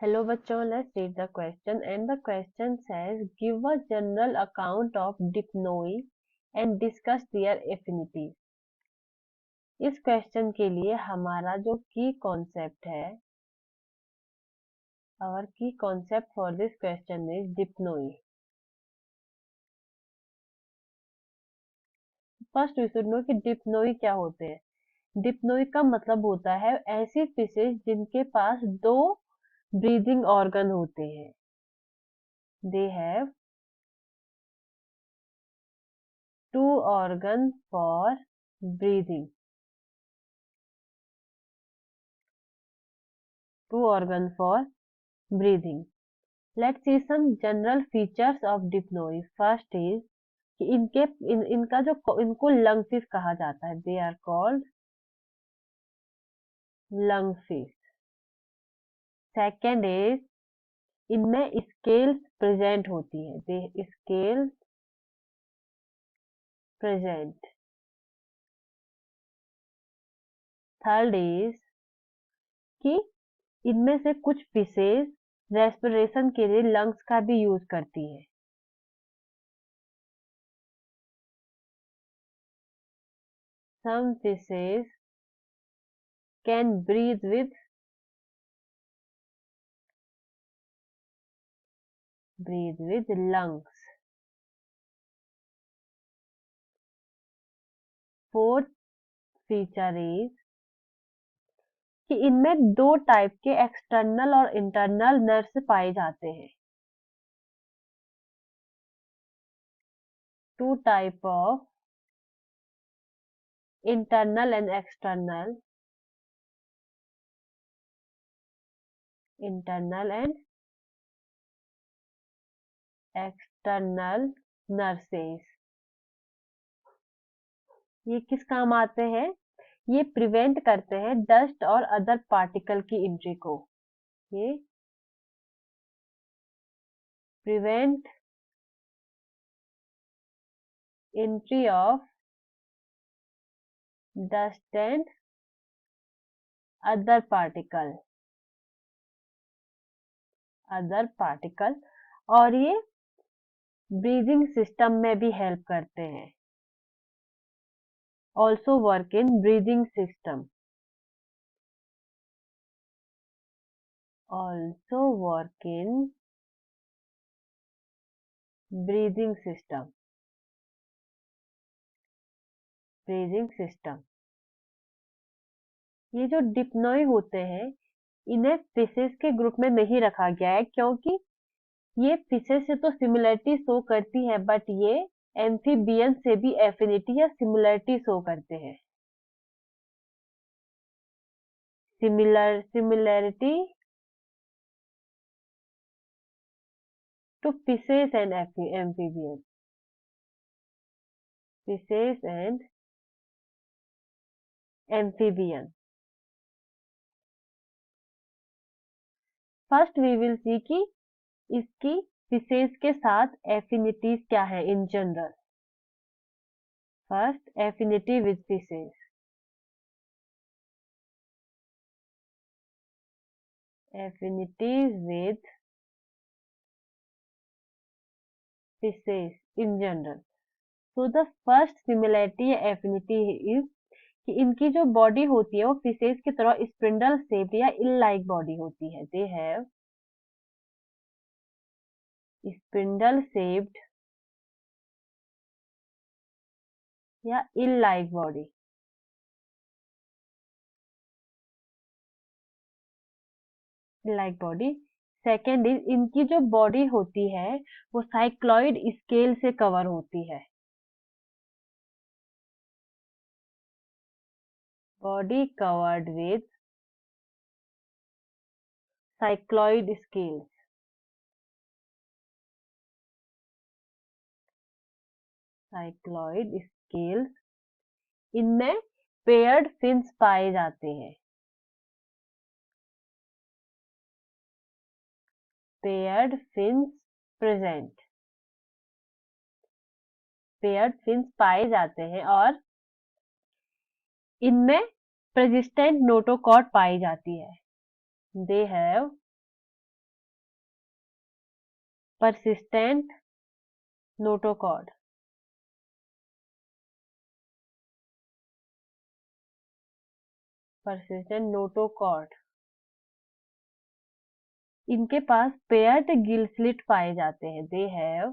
Hello बच्चों, let's read the question and the question says give a general account of dipnoi and discuss their affinities. इस question के लिए हमारा जो की कॉन्सेप्ट है, our key concept for this question is dipnoi. First we should know कि dipnoi क्या होते हैं. डिप्नोई का मतलब होता है ऐसी फिशेज जिनके पास दो ब्रीदिंग ऑर्गन होते हैं. They have two organ for breathing. Two organ for breathing. Let's see some general features of dipnoi. First is कि इनका जो इनको लंग फिश कहा जाता है. They are called lung fish. Second is इनमें स्केल्स प्रेजेंट होती है. दे स्केल्स प्रेजेंट. थर्ड इज कि इनमें से कुछ फिशेज रेस्पिरेशन के लिए लंग्स का भी यूज करती है. Some fishes can breathe with lungs. Fourth feature is कि इनमें दो टाइप के एक्सटर्नल और इंटरनल नर्व्स पाए जाते हैं. Two type of internal and external external nurses. ये किस काम आते हैं? ये प्रिवेंट करते हैं डस्ट और अदर पार्टिकल की एंट्री को. ये prevent entry of dust and other particle और ये ब्रीदिंग सिस्टम में भी हेल्प करते हैं. Also work in breathing system. Also work in breathing system. ये जो डिप्नोई होते हैं इन्हें फिशेस के ग्रुप में नहीं रखा गया है क्योंकि ये फिशेस से तो सिमिलरिटी शो करती है बट ये एम्फीबियन से भी एफिनिटी या सिमिलरिटी शो करते हैं. Similarity to fishes and amphibian. Fishes and amphibian. First we will see कि इसकी फिशेस के साथ एफिनिटीज क्या है in general. First affinity with fishes. Affinities with fishes in general. So the first similarity या affinity is कि इनकी जो बॉडी होती है वो फिशेस की तरह स्पिंडल शेप्ड या इल लाइक बॉडी होती है. दे हैव स्पिंडल शेप्ड या इल लाइक बॉडी. सेकेंड इज इनकी जो बॉडी होती है वो साइक्लॉइड स्केल से कवर होती है. Body covered with cycloid scales. Cycloid scales. इनमें पेयर्ड फिन्स पाए जाते हैं. Paired fins present. Paired fins पाए जाते हैं और इनमें प्रेसिस्टेंट नोटोकॉर्ड पाई जाती है. They have persistent notochord. persistent notochord. इनके पास पेयर्ड गिल स्लिट पाए जाते हैं. They have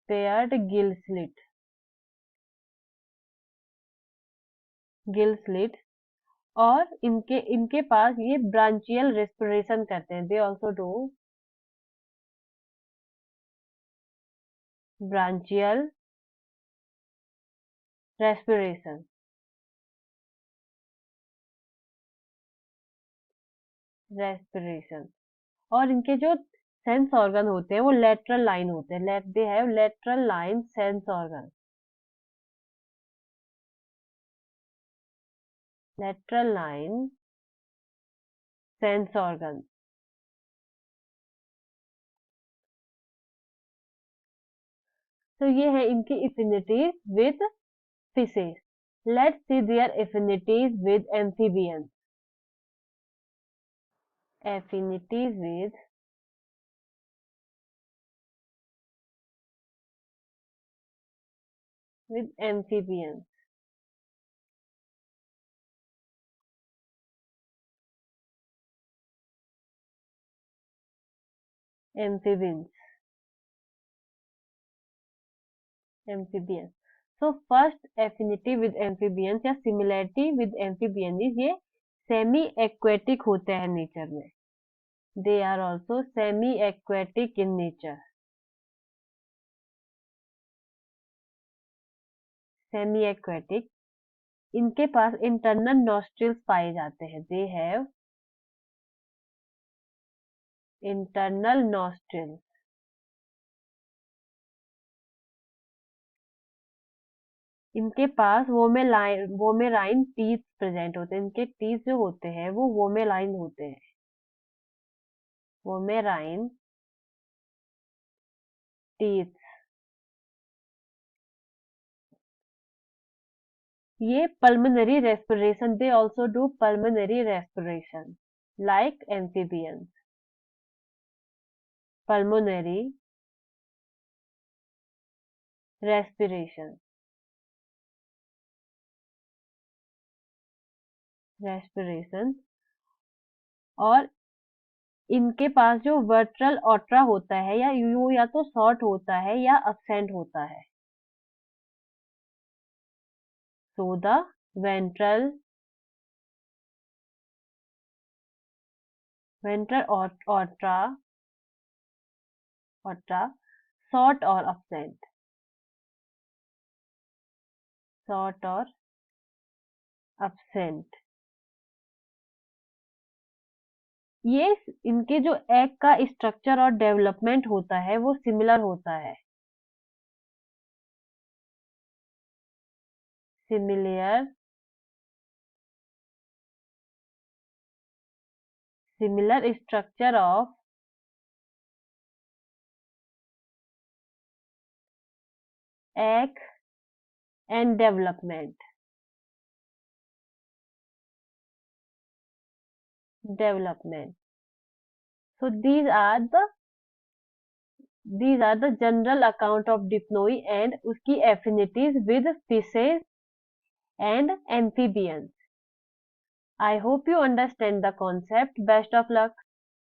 paired Gill slit. और इनके इनके पास ये ब्रांचियल रेस्पिरेशन करते हैं. They also do branchial respiration. और इनके जो सेंस ऑर्गन होते हैं वो लेटरल लाइन होते हैं. They have lateral line sense organ. Lateral line sense organ. तो ये है इनकी affinities with fishes. Let's see their affinities with amphibians. Affinities with amphibians. Amphibians. Amphibians. So first affinity with amphibians या similarity with amphibians is ये semi aquatic होते हैं nature में. They are also semi aquatic in nature. Semi aquatic. इनके पास internal nostrils पाए जाते हैं. They have internal nostrils. इनके पास वोमेराइन टीथ प्रेजेंट होते हैं. इनके टीथ जो होते हैं वो वोमेलाइन होते हैं. वोमेराइन टीथ. ये pulmonary respiration. They also do pulmonary respiration like amphibians. Pulmonary respiration. और इनके पास जो वर्ट्रल ऑट्रा होता है या तो शॉर्ट होता है या absent होता है. So the ventral ऑट्रा short or absent. Short or absent. ये इनके जो एग का स्ट्रक्चर और डेवलपमेंट होता है वो सिमिलर होता है. Similar structure of egg and development. So these are the general account of dipnoi and उसकी affinities with fishes and amphibians. I hope you understand the concept. Best of luck.